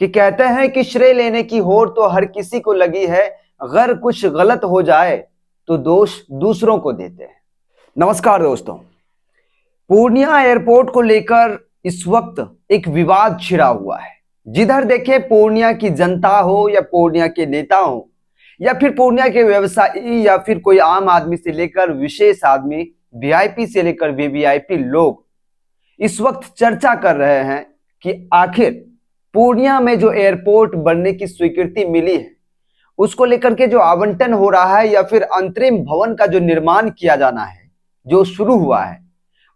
कि कहते हैं कि श्रेय लेने की होड़ तो हर किसी को लगी है, अगर कुछ गलत हो जाए तो दोष दूसरों को देते हैं। नमस्कार दोस्तों, पूर्णिया एयरपोर्ट को लेकर इस वक्त एक विवाद छिड़ा हुआ है। जिधर देखे पूर्णिया की जनता हो या पूर्णिया के नेता हो या फिर पूर्णिया के व्यवसायी या फिर कोई आम आदमी से लेकर विशेष आदमी, वीआईपी से लेकर वीवीआईपी लोग इस वक्त चर्चा कर रहे हैं कि आखिर पूर्णिया में जो एयरपोर्ट बनने की स्वीकृति मिली है उसको लेकर के जो आवंटन हो रहा है या फिर अंतरिम भवन का जो निर्माण किया जाना है, जो शुरू हुआ है,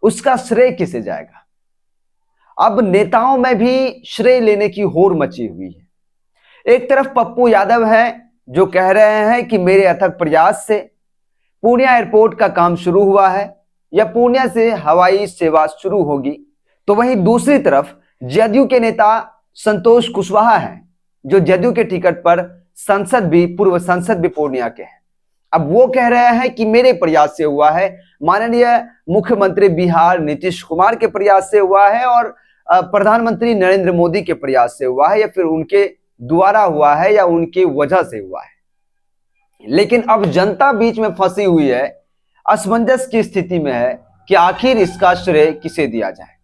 उसका श्रेय किसे जाएगा। अब नेताओं में भी श्रेय लेने की होड़ मची हुई है। एक तरफ पप्पू यादव है जो कह रहे हैं कि मेरे अथक प्रयास से पूर्णिया एयरपोर्ट का काम शुरू हुआ है या पूर्णिया से हवाई सेवा शुरू होगी, तो वहीं दूसरी तरफ जदयू के नेता संतोष कुशवाहा हैं जो जदयू के टिकट पर पूर्व सांसद भी पूर्णिया के हैं। अब वो कह रहे हैं कि मेरे प्रयास से हुआ है, माननीय मुख्यमंत्री बिहार नीतीश कुमार के प्रयास से हुआ है और प्रधानमंत्री नरेंद्र मोदी के प्रयास से हुआ है या फिर उनके द्वारा हुआ है या उनकी वजह से हुआ है। लेकिन अब जनता बीच में फंसी हुई है, असमंजस की स्थिति में है कि आखिर इसका श्रेय किसे दिया जाए।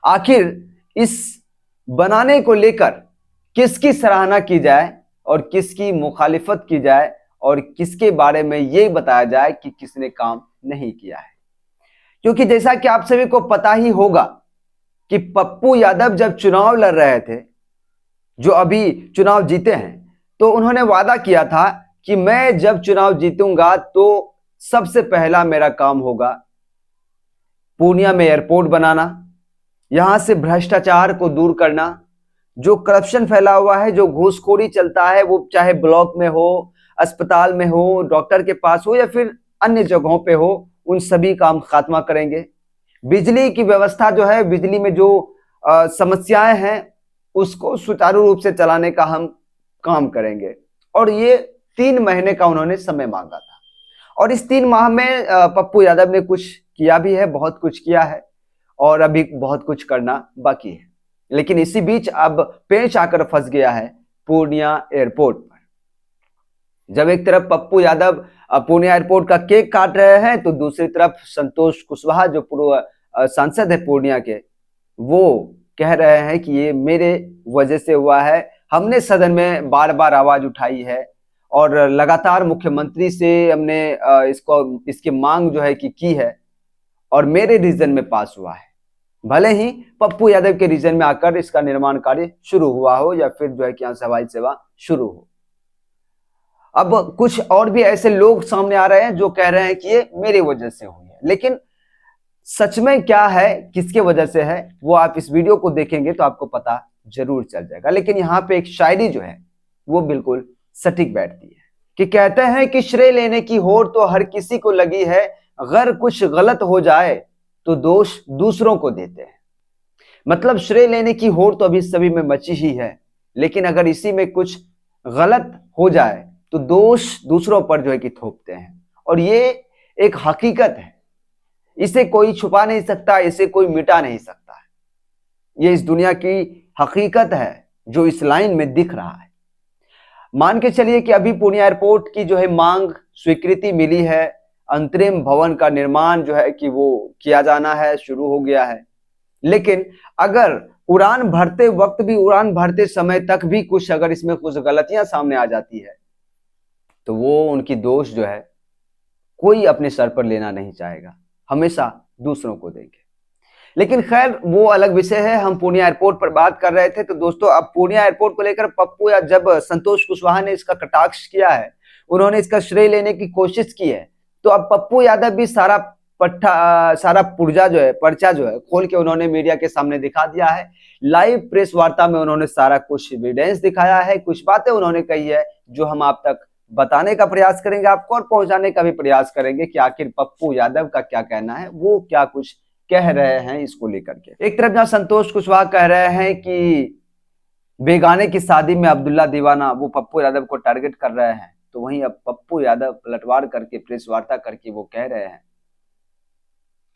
आखिर इस बनाने को लेकर किसकी सराहना की जाए और किसकी मुखालिफत की जाए और किसके बारे में यह बताया जाए कि किसने काम नहीं किया है। क्योंकि जैसा कि आप सभी को पता ही होगा कि पप्पू यादव जब चुनाव लड़ रहे थे, जो अभी चुनाव जीते हैं, तो उन्होंने वादा किया था कि मैं जब चुनाव जीतूंगा तो सबसे पहला मेरा काम होगा पूर्णिया में एयरपोर्ट बनाना, यहां से भ्रष्टाचार को दूर करना, जो करप्शन फैला हुआ है, जो घूसखोरी चलता है, वो चाहे ब्लॉक में हो, अस्पताल में हो, डॉक्टर के पास हो या फिर अन्य जगहों पे हो, उन सभी काम खात्मा करेंगे। बिजली की व्यवस्था जो है, बिजली में जो समस्याएं हैं उसको सुचारू रूप से चलाने का हम काम करेंगे। और ये 3 महीने का उन्होंने समय मांगा था और इस 3 माह में पप्पू यादव ने कुछ किया भी है, बहुत कुछ किया है और अभी बहुत कुछ करना बाकी है। लेकिन इसी बीच अब पेंच आकर फंस गया है पूर्णिया एयरपोर्ट पर। जब एक तरफ पप्पू यादव पूर्णिया एयरपोर्ट का केक काट रहे हैं तो दूसरी तरफ संतोष कुशवाहा जो पूर्व सांसद है पूर्णिया के, वो कह रहे हैं कि ये मेरे वजह से हुआ है, हमने सदन में बार बार आवाज उठाई है और लगातार मुख्यमंत्री से हमने इसकी मांग जो है कि की है और मेरे रीजन में पास हुआ है। भले ही पप्पू यादव के रीजन में आकर इसका निर्माण कार्य शुरू हुआ हो या फिर जो है कि यहाँ से हवाई सेवा शुरू हो। अब कुछ और भी ऐसे लोग सामने आ रहे हैं जो कह रहे हैं कि ये मेरे वजह से हुई है, लेकिन सच में क्या है, किसके वजह से है, वो आप इस वीडियो को देखेंगे तो आपको पता जरूर चल जाएगा। लेकिन यहाँ पे एक शायरी जो है वो बिल्कुल सटीक बैठती है कि कहते हैं कि श्रेय लेने की होड़ तो हर किसी को लगी है, अगर कुछ गलत हो जाए तो दोष दूसरों को देते हैं। मतलब श्रेय लेने की होड़ तो अभी सभी में मची ही है, लेकिन अगर इसी में कुछ गलत हो जाए तो दोष दूसरों पर जो है कि थोपते हैं। और ये एक हकीकत है, इसे कोई छुपा नहीं सकता, इसे कोई मिटा नहीं सकता है। ये इस दुनिया की हकीकत है जो इस लाइन में दिख रहा है। मान के चलिए कि अभी पूर्णिया एयरपोर्ट की जो है मांग स्वीकृति मिली है, अंतरिम भवन का निर्माण जो है कि वो किया जाना है, शुरू हो गया है। लेकिन अगर उड़ान भरते वक्त भी, उड़ान भरते समय तक भी कुछ अगर इसमें कुछ गलतियां सामने आ जाती है तो वो उनकी दोष जो है कोई अपने सर पर लेना नहीं चाहेगा, हमेशा दूसरों को देंगे। लेकिन खैर वो अलग विषय है। हम पूर्णिया एयरपोर्ट पर बात कर रहे थे। तो दोस्तों, अब पूर्णिया एयरपोर्ट को लेकर पप्पू या जब संतोष कुशवाहा ने इसका कटाक्ष किया है, उन्होंने इसका श्रेय लेने की कोशिश की है, तो अब पप्पू यादव भी सारा पुर्जा जो है, पर्चा जो है खोल के उन्होंने मीडिया के सामने दिखा दिया है। लाइव प्रेस वार्ता में उन्होंने सारा कुछ एविडेंस दिखाया है, कुछ बातें उन्होंने कही है जो हम आप तक बताने का प्रयास करेंगे आपको और पहुंचाने का भी प्रयास करेंगे कि आखिर पप्पू यादव का क्या कहना है, वो क्या कुछ कह रहे हैं इसको लेकर के। एक तरफ जहां संतोष कुशवाहा कह रहे हैं कि बेगाने की शादी में अब्दुल्ला दीवाना, वो पप्पू यादव को टारगेट कर रहे हैं, तो वहीं अब पप्पू यादव पलटवार करके प्रेस वार्ता करके वो कह रहे हैं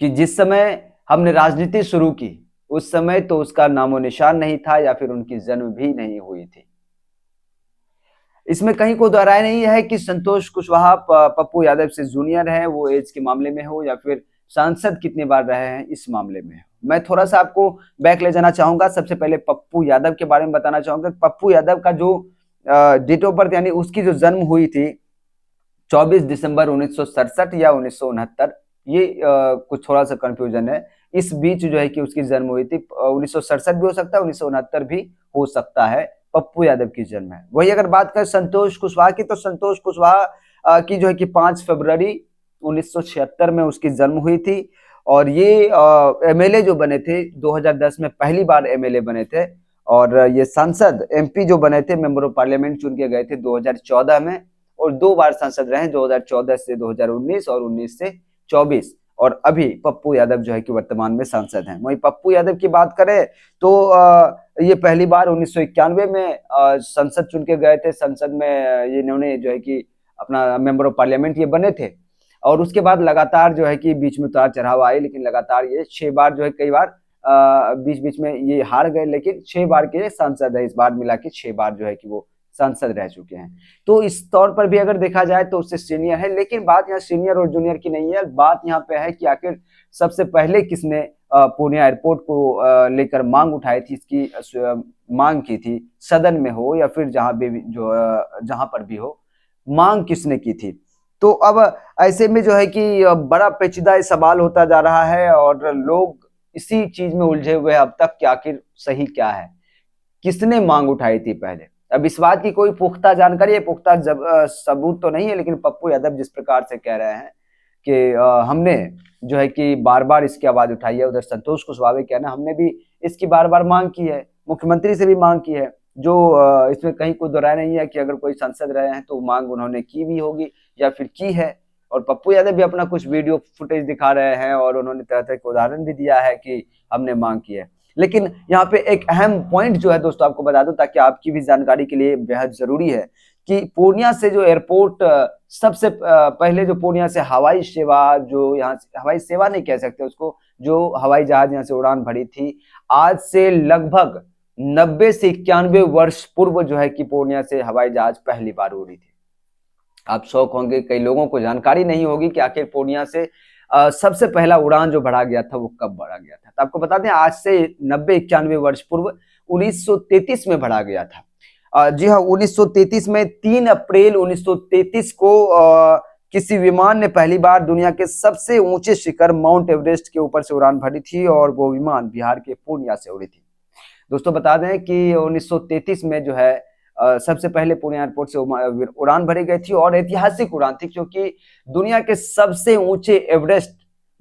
कि जिस समय हमने राजनीति शुरू की उस समय तो उसका नामो निशान नहीं था या फिर उनकी जन्म भी नहीं हुई थी। इसमें कहीं को दोहराय नहीं है कि संतोष कुशवाहा पप्पू यादव से जूनियर है, वो एज के मामले में हो या फिर सांसद कितनी बार रहे हैं इस मामले में। मैं थोड़ा सा आपको बैक ले जाना चाहूंगा। सबसे पहले पप्पू यादव के बारे में बताना चाहूंगा। पप्पू यादव का जो डेट ऑफ बर्थ यानी उसकी जो जन्म हुई थी 24 दिसंबर 1967 या 1969, ये कुछ थोड़ा सा कंफ्यूजन है। इस बीच जो है कि उसकी जन्म हुई थी। 1967 भी हो सकता है, 1969 भी हो सकता है। पप्पू यादव की जन्म है। वही अगर बात करें संतोष कुशवाहा की, तो संतोष कुशवाहा की जो है कि 5 फरवरी 1976 में उसकी जन्म हुई थी। और ये एमएलए जो बने थे 2010 में, पहली बार एमएलए बने थे। और ये सांसद एमपी जो बने थे, मेंबर ऑफ पार्लियामेंट चुन के गए थे 2014 में। और 2 बार सांसद रहे, 2014 से 2019 और 19 से 24। और अभी पप्पू यादव जो है कि वर्तमान में सांसद हैं। वहीं पप्पू यादव की बात करें तो ये पहली बार 1991 में संसद चुन के गए थे। संसद में ये इन्होंने जो है कि अपना मेंबर ऑफ पार्लियामेंट ये बने थे। और उसके बाद लगातार जो है कि बीच में उतार चढ़ाव आए, लेकिन लगातार ये 6 बार जो है, कई बार बीच बीच में ये हार गए, लेकिन 6 बार के सांसद है। इस बार मिला के 6 बार जो है कि वो सांसद रह चुके हैं। तो इस तौर पर भी अगर देखा जाए तो उससे सीनियर है। लेकिन बात यहाँ सीनियर और जूनियर की नहीं है, बात यहाँ पे है कि आखिर सबसे पहले किसने पूर्णिया एयरपोर्ट को लेकर मांग उठाई थी, इसकी मांग की थी, सदन में हो या फिर जहां भी जो जहां पर भी हो, मांग किसने की थी। तो अब ऐसे में जो है कि बड़ा पेचीदा सवाल होता जा रहा है और लोग इसी चीज में उलझे हुए हैं अब तक कि आखिर सही क्या है, किसने मांग उठाई थी पहले। अब इस बात की कोई पुख्ता जानकारी है, पुख्ता सबूत तो नहीं है, लेकिन पप्पू यादव जिस प्रकार से कह रहे हैं कि हमने जो है कि बार बार इसकी आवाज उठाई है, उधर संतोष कुशवाहा कहना हमने भी इसकी बार बार मांग की है, मुख्यमंत्री से भी मांग की है। जो इसमें कहीं कोई दोहराय नहीं है कि अगर कोई सांसद रहे हैं तो मांग उन्होंने की भी होगी या फिर की है। और पप्पू यादव भी अपना कुछ वीडियो फुटेज दिखा रहे हैं और उन्होंने तरह तरह के उदाहरण भी दिया है कि हमने मांग की है। लेकिन यहाँ पे एक अहम पॉइंट जो है दोस्तों आपको बता दूं, ताकि आपकी भी जानकारी के लिए बेहद जरूरी है कि पूर्णिया से जो एयरपोर्ट सबसे पहले जो पूर्णिया से हवाई सेवा, जो यहाँ से हवाई सेवा नहीं कह सकते उसको, जो हवाई जहाज यहाँ से उड़ान भरी थी, आज से लगभग 90 से 91 वर्ष पूर्व जो है कि पूर्णिया से हवाई जहाज पहली बार उड़ी थी। आप शौक होंगे, कई लोगों को जानकारी नहीं होगी कि आखिर पूर्णिया से सबसे पहला उड़ान जो भरा गया था वो कब भरा गया था। तो आपको बता दें आज से 90-91 वर्ष पूर्व 1933 में भरा गया था। जी हाँ, 1933 में 3 अप्रैल 1933 को किसी विमान ने पहली बार दुनिया के सबसे ऊंचे शिखर माउंट एवरेस्ट के ऊपर से उड़ान भरी थी और वो विमान बिहार के पूर्णिया से उड़ी थी। दोस्तों बता दें कि 1933 में जो है सबसे पहले पुणे एयरपोर्ट से उड़ान भरी गई थी और ऐतिहासिक उड़ान थी, क्योंकि दुनिया के सबसे ऊंचे एवरेस्ट,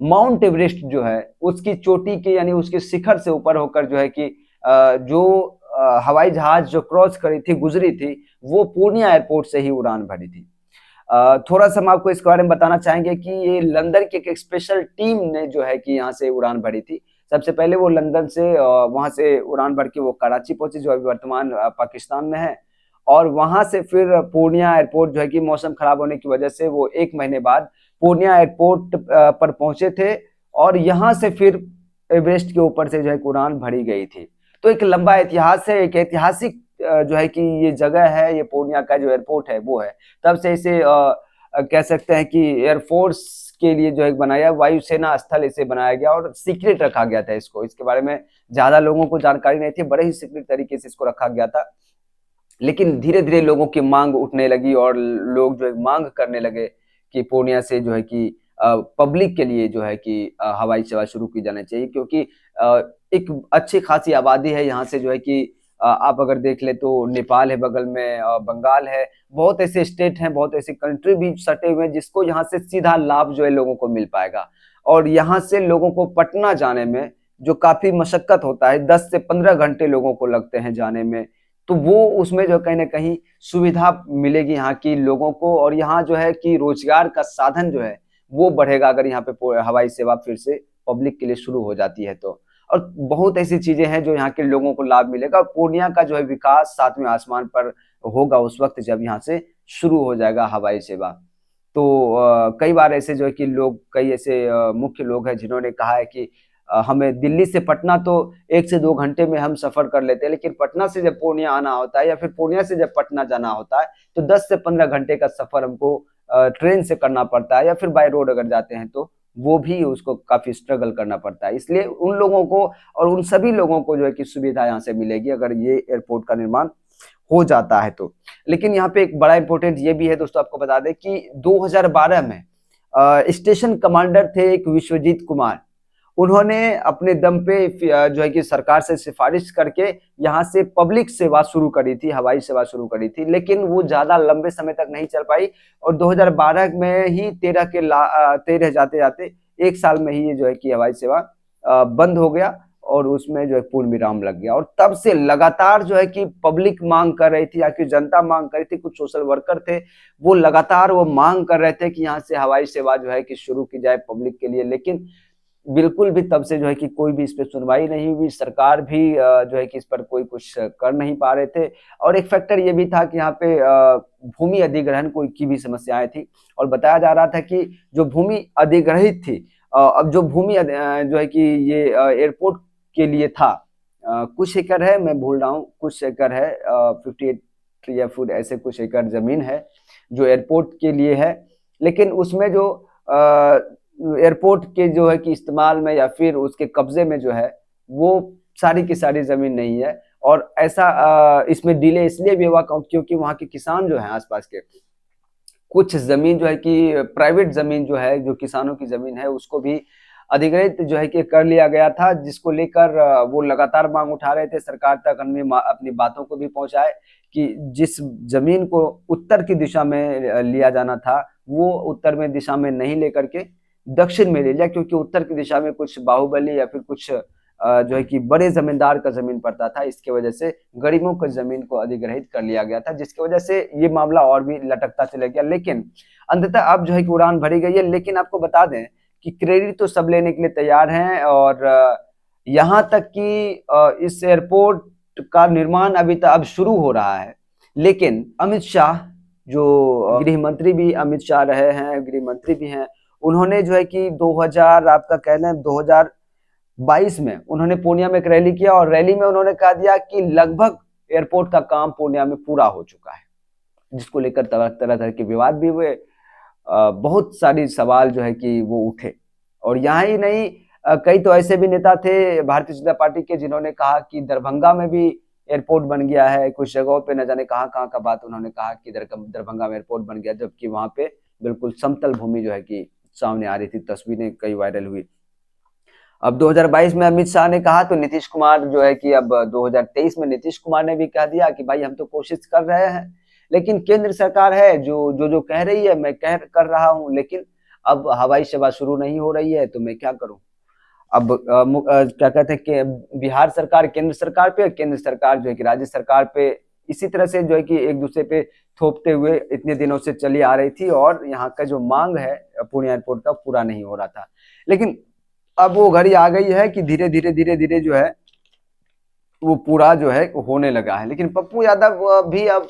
माउंट एवरेस्ट जो है उसकी चोटी के यानी उसके शिखर से ऊपर होकर जो है कि जो हवाई जहाज जो क्रॉस करी थी, गुजरी थी, वो पूर्णिया एयरपोर्ट से ही उड़ान भरी थी। थोड़ा सा हम आपको इसके बारे में बताना चाहेंगे कि ये लंदन की एक स्पेशल टीम ने जो है कि यहाँ से उड़ान भरी थी। सबसे पहले वो लंदन से वहां से उड़ान भर के वो कराची पहुंची, जो अभी वर्तमान पाकिस्तान में है। और वहां से फिर पूर्णिया एयरपोर्ट जो है कि मौसम खराब होने की वजह से वो 1 महीने बाद पूर्णिया एयरपोर्ट पर पहुंचे थे और यहाँ से फिर एवरेस्ट के ऊपर से जो है उड़ान भरी गई थी। तो एक लंबा इतिहास है, एक ऐतिहासिक जो है कि ये जगह है, ये पूर्णिया का जो एयरपोर्ट है वो है। तब से इसे कह सकते हैं कि एयरफोर्स के लिए जो है बनाया, वायुसेना स्थल इसे बनाया गया और सीक्रेट रखा गया था इसको। इसके बारे में ज्यादा लोगों को जानकारी नहीं थी, बड़े ही सीक्रेट तरीके से इसको रखा गया था। लेकिन धीरे धीरे लोगों की मांग उठने लगी और लोग जो है मांग करने लगे कि पूर्णिया से जो है कि पब्लिक के लिए जो है कि हवाई सेवा शुरू की जानी चाहिए, क्योंकि एक अच्छी खासी आबादी है यहाँ से। जो है कि आप अगर देख ले तो नेपाल है बगल में, बंगाल है, बहुत ऐसे स्टेट हैं, बहुत ऐसे कंट्री भी सटे हुए हैं जिसको यहाँ से सीधा लाभ जो है लोगों को मिल पाएगा। और यहाँ से लोगों को पटना जाने में जो काफी मशक्कत होता है, 10 से 15 घंटे लोगों को लगते हैं जाने में, तो वो उसमें जो कहीं ना कहीं सुविधा मिलेगी यहाँ की लोगों को। और यहाँ जो है कि रोजगार का साधन जो है वो बढ़ेगा अगर यहाँ पे हवाई सेवा फिर से पब्लिक के लिए शुरू हो जाती है तो। और बहुत ऐसी चीजें हैं जो यहाँ के लोगों को लाभ मिलेगा। पूर्णिया का जो है विकास 7वें आसमान पर होगा उस वक्त जब यहाँ से शुरू हो जाएगा हवाई सेवा। तो कई बार ऐसे जो है कि लोग, कई ऐसे मुख्य लोग हैं जिन्होंने कहा है कि हमें दिल्ली से पटना तो 1 से 2 घंटे में हम सफर कर लेते हैं, लेकिन पटना से जब पूर्णिया आना होता है या फिर पूर्णिया से जब पटना जाना होता है तो 10 से 15 घंटे का सफर हमको ट्रेन से करना पड़ता है, या फिर बाय रोड अगर जाते हैं तो वो भी उसको काफी स्ट्रगल करना पड़ता है। इसलिए उन लोगों को और उन सभी लोगों को जो है कि सुविधा यहाँ से मिलेगी अगर ये एयरपोर्ट का निर्माण हो जाता है तो। लेकिन यहाँ पे एक बड़ा इंपॉर्टेंट ये भी है दोस्तों, आपको बता दें कि 2012 में स्टेशन कमांडर थे एक विश्वजीत कुमार, उन्होंने अपने दम पे जो है कि सरकार से सिफारिश करके यहाँ से पब्लिक सेवा शुरू करी थी, हवाई सेवा शुरू करी थी, लेकिन वो ज्यादा लंबे समय तक नहीं चल पाई और 2012 में ही 13 जाते जाते 1 साल में ही ये जो है कि हवाई सेवा बंद हो गया और उसमें जो है पूर्ण विराम लग गया। और तब से लगातार जो है कि पब्लिक मांग कर रही थी या कि जनता मांग कर रही थी, कुछ सोशल वर्कर थे वो लगातार वो मांग कर रहे थे कि यहाँ से हवाई सेवा जो है कि शुरू की जाए पब्लिक के लिए, लेकिन बिल्कुल भी तब से जो है कि कोई भी इस पे सुनवाई नहीं हुई, सरकार भी जो है कि इस पर कोई कुछ कर नहीं पा रहे थे। और एक फैक्टर ये भी था कि यहाँ पे भूमि अधिग्रहण की भी समस्याएं थी और बताया जा रहा था कि जो भूमि अधिग्रहित थी, अब जो भूमि जो है कि ये एयरपोर्ट के लिए था, कुछ एकड़ है, मैं भूल रहा हूँ, कुछ एकड़ है, 58 या फिर ऐसे कुछ एकड़ जमीन है जो एयरपोर्ट के लिए है, लेकिन उसमें जो एयरपोर्ट के जो है कि इस्तेमाल में या फिर उसके कब्जे में जो है वो सारी की सारी जमीन नहीं है। और ऐसा इसमें डिले इसलिए भी हुआ क्योंकि वहाँ के किसान जो हैं आसपास के, कुछ जमीन जो है कि प्राइवेट जमीन जो है, जो किसानों की जमीन है, उसको भी अधिग्रहित जो है कि कर लिया गया था, जिसको लेकर वो लगातार मांग उठा रहे थे सरकार तक, अपनी बातों को भी पहुंचाए कि जिस जमीन को उत्तर की दिशा में लिया जाना था वो उत्तर में दिशा में नहीं लेकर के दक्षिण में ले लिया, क्योंकि उत्तर की दिशा में कुछ बाहुबली या फिर कुछ जो है कि बड़े जमींदार का जमीन पड़ता था, इसके वजह से गरीबों की जमीन को अधिग्रहित कर लिया गया था, जिसकी वजह से ये मामला और भी लटकता चला गया। लेकिन अंततः अब जो है कि उड़ान भरी गई है। लेकिन आपको बता दें कि क्रेडिट तो सब लेने के लिए तैयार हैं और यहाँ तक कि इस एयरपोर्ट का निर्माण अब शुरू हो रहा है, लेकिन अमित शाह जो गृह मंत्री भी अमित शाह रहे हैं, गृह मंत्री भी हैं, उन्होंने जो है कि 2022 में उन्होंने पूर्णिया में एक रैली किया और रैली में उन्होंने कहा दिया कि लगभग एयरपोर्ट का काम पूर्णिया में पूरा हो चुका है, जिसको लेकर तरह तरह के विवाद भी हुए, बहुत सारी सवाल जो है कि वो उठे। और यहाँ ही नहीं, कई तो ऐसे भी नेता थे भारतीय जनता पार्टी के जिन्होंने कहा कि दरभंगा में भी एयरपोर्ट बन गया है, कुछ जगहों पे न जाने कहाँ कहाँ का बात उन्होंने कहा कि दरभंगा में एयरपोर्ट बन गया, जबकि वहां पे बिल्कुल समतल भूमि जो है कि सामने आ रही थी, तस्वीरें कई वायरल हुई। अब 2022 में अमित शाह ने कहा तो नीतीश कुमार जो है कि अब 2023 में नीतीश कुमार ने भी कह दिया कि भाई हम तो कोशिश कर रहे हैं, लेकिन केंद्र सरकार है जो कह रही है मैं कर रहा हूं, लेकिन अब हवाई सेवा शुरू नहीं हो रही है तो मैं क्या करूं। अब क्या कहते हैं कि बिहार सरकार केंद्र सरकार पे, केंद्र सरकार जो है कि राज्य सरकार पे, इसी तरह से जो है कि एक दूसरे पे थोपते हुए इतने दिनों से चली आ रही थी और यहाँ का जो मांग है पूर्णिया एयरपोर्ट का पूरा नहीं हो रहा था। लेकिन अब वो घड़ी आ गई है कि धीरे धीरे जो है वो पूरा जो है होने लगा है। लेकिन पप्पू यादव भी अब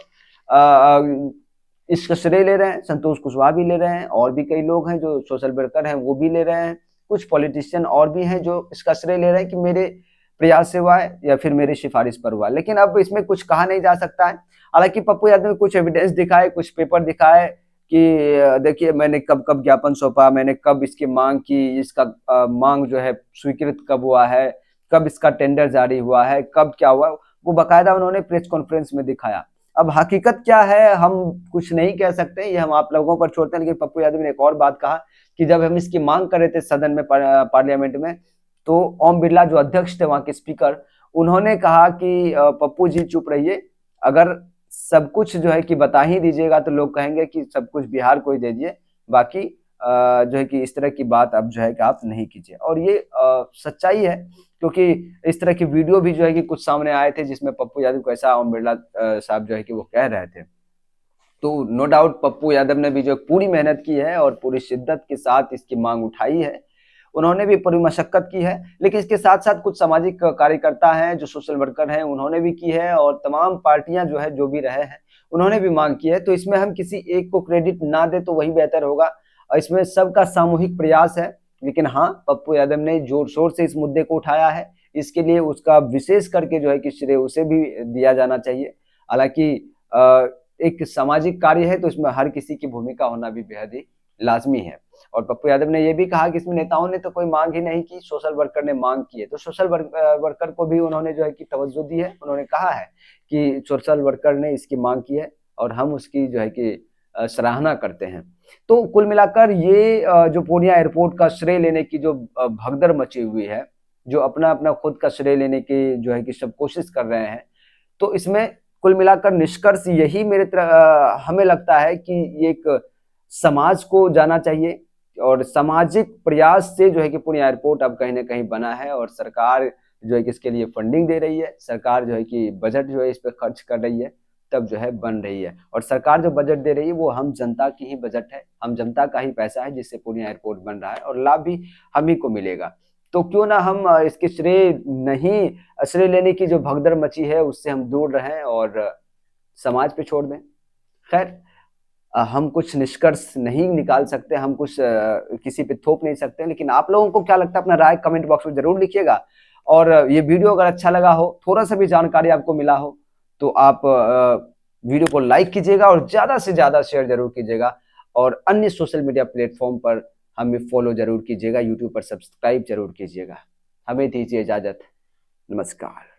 इसका श्रेय ले रहे हैं, संतोष कुशवाहा भी ले रहे हैं और भी कई लोग हैं जो सोशल वर्कर हैं वो भी ले रहे हैं, कुछ पॉलिटिशियन और भी हैं जो इसका श्रेय ले रहे हैं कि मेरे प्रयास से हुआ है या फिर मेरी सिफारिश पर हुआ। लेकिन अब इसमें कुछ कहा नहीं जा सकता है। हालांकि पप्पू यादव ने कुछ एविडेंस दिखाए, कुछ पेपर दिखाए कि देखिए मैंने कब कब ज्ञापन सौंपा, मैंने कब इसकी मांग की, इसका मांग जो है स्वीकृत कब हुआ है, कब इसका टेंडर जारी हुआ है, कब क्या हुआ, वो बाकायदा उन्होंने प्रेस कॉन्फ्रेंस में दिखाया। अब हकीकत क्या है हम कुछ नहीं कह सकते, ये हम आप लोगों पर छोड़ते हैं। लेकिन पप्पू यादव ने एक और बात कहा कि जब हम इसकी मांग कर रहे थे सदन में, पार्लियामेंट में, तो ओम बिरला जो अध्यक्ष थे वहां के स्पीकर, उन्होंने कहा कि पप्पू जी चुप रहिए, अगर सब कुछ जो है कि बता ही दीजिएगा तो लोग कहेंगे कि सब कुछ बिहार को ही दे दिए, बाकी जो है कि इस तरह की बात अब जो है कि आप नहीं कीजिए। और ये सच्चाई है, क्योंकि इस तरह की वीडियो भी जो है कि कुछ सामने आए थे जिसमें पप्पू यादव को ऐसा ओम बिरला साहब जो है कि वो कह रहे थे। तो नो डाउट पप्पू यादव ने भी जो पूरी मेहनत की है और पूरी शिद्दत के साथ इसकी मांग उठाई है, उन्होंने भी पूरी मशक्कत की है। लेकिन इसके साथ साथ कुछ सामाजिक कार्यकर्ता हैं जो सोशल वर्कर हैं, उन्होंने भी की है और तमाम पार्टियां जो है जो भी रहे हैं उन्होंने भी मांग की है। तो इसमें हम किसी एक को क्रेडिट ना दे तो वही बेहतर होगा, और इसमें सबका सामूहिक प्रयास है। लेकिन हाँ, पप्पू यादव ने जोर शोर से इस मुद्दे को उठाया है, इसके लिए उसका विशेष करके जो है कि श्रेय उसे भी दिया जाना चाहिए। हालांकि एक सामाजिक कार्य है तो इसमें हर किसी की भूमिका होना भी बेहद ही लाजमी है। और पप्पू यादव ने यह भी कहा कि इसमें नेताओं ने तो कोई मांग ही नहीं की, सोशल वर्कर ने मांग की है। तो सोशल वर्कर को भी उन्होंने जो है कि तवज्जो दी है। उन्होंने कहा है कि सोशल वर्कर ने इसकी मांग की है और हम उसकी जो है कि सराहना करते हैं। तो कुल मिलाकर ये जो पूर्णिया एयरपोर्ट का श्रेय लेने की जो भगदड़ मची हुई है, जो अपना अपना खुद का श्रेय लेने की जो है कि सब कोशिश कर रहे हैं, तो इसमें कुल मिलाकर निष्कर्ष यही मेरे तरह हमें लगता है कि ये एक समाज को जाना चाहिए और सामाजिक प्रयास से जो है कि पूर्णिया एयरपोर्ट अब कहीं ना कहीं बना है और सरकार जो है कि इसके लिए फंडिंग दे रही है, सरकार जो है कि बजट जो है इस पर खर्च कर रही है, तब जो है बन रही है। और सरकार जो बजट दे रही है वो हम जनता की ही बजट है, हम जनता का ही पैसा है जिससे पूर्णिया एयरपोर्ट बन रहा है और लाभ भी हम ही को मिलेगा। तो क्यों ना हम इसके श्रेय लेने की जो भगदड़ मची है उससे हम दूर रहें और समाज पे छोड़ दें। खैर, हम कुछ निष्कर्ष नहीं निकाल सकते, हम कुछ किसी पे थोप नहीं सकते, लेकिन आप लोगों को क्या लगता है अपना राय कमेंट बॉक्स में जरूर लिखिएगा। और ये वीडियो अगर अच्छा लगा हो, थोड़ा सा भी जानकारी आपको मिला हो, तो आप वीडियो को लाइक कीजिएगा और ज्यादा से ज्यादा शेयर जरूर कीजिएगा और अन्य सोशल मीडिया प्लेटफॉर्म पर हमें फॉलो जरूर कीजिएगा, यूट्यूब पर सब्सक्राइब जरूर कीजिएगा। हमें दीजिए इजाजत, नमस्कार।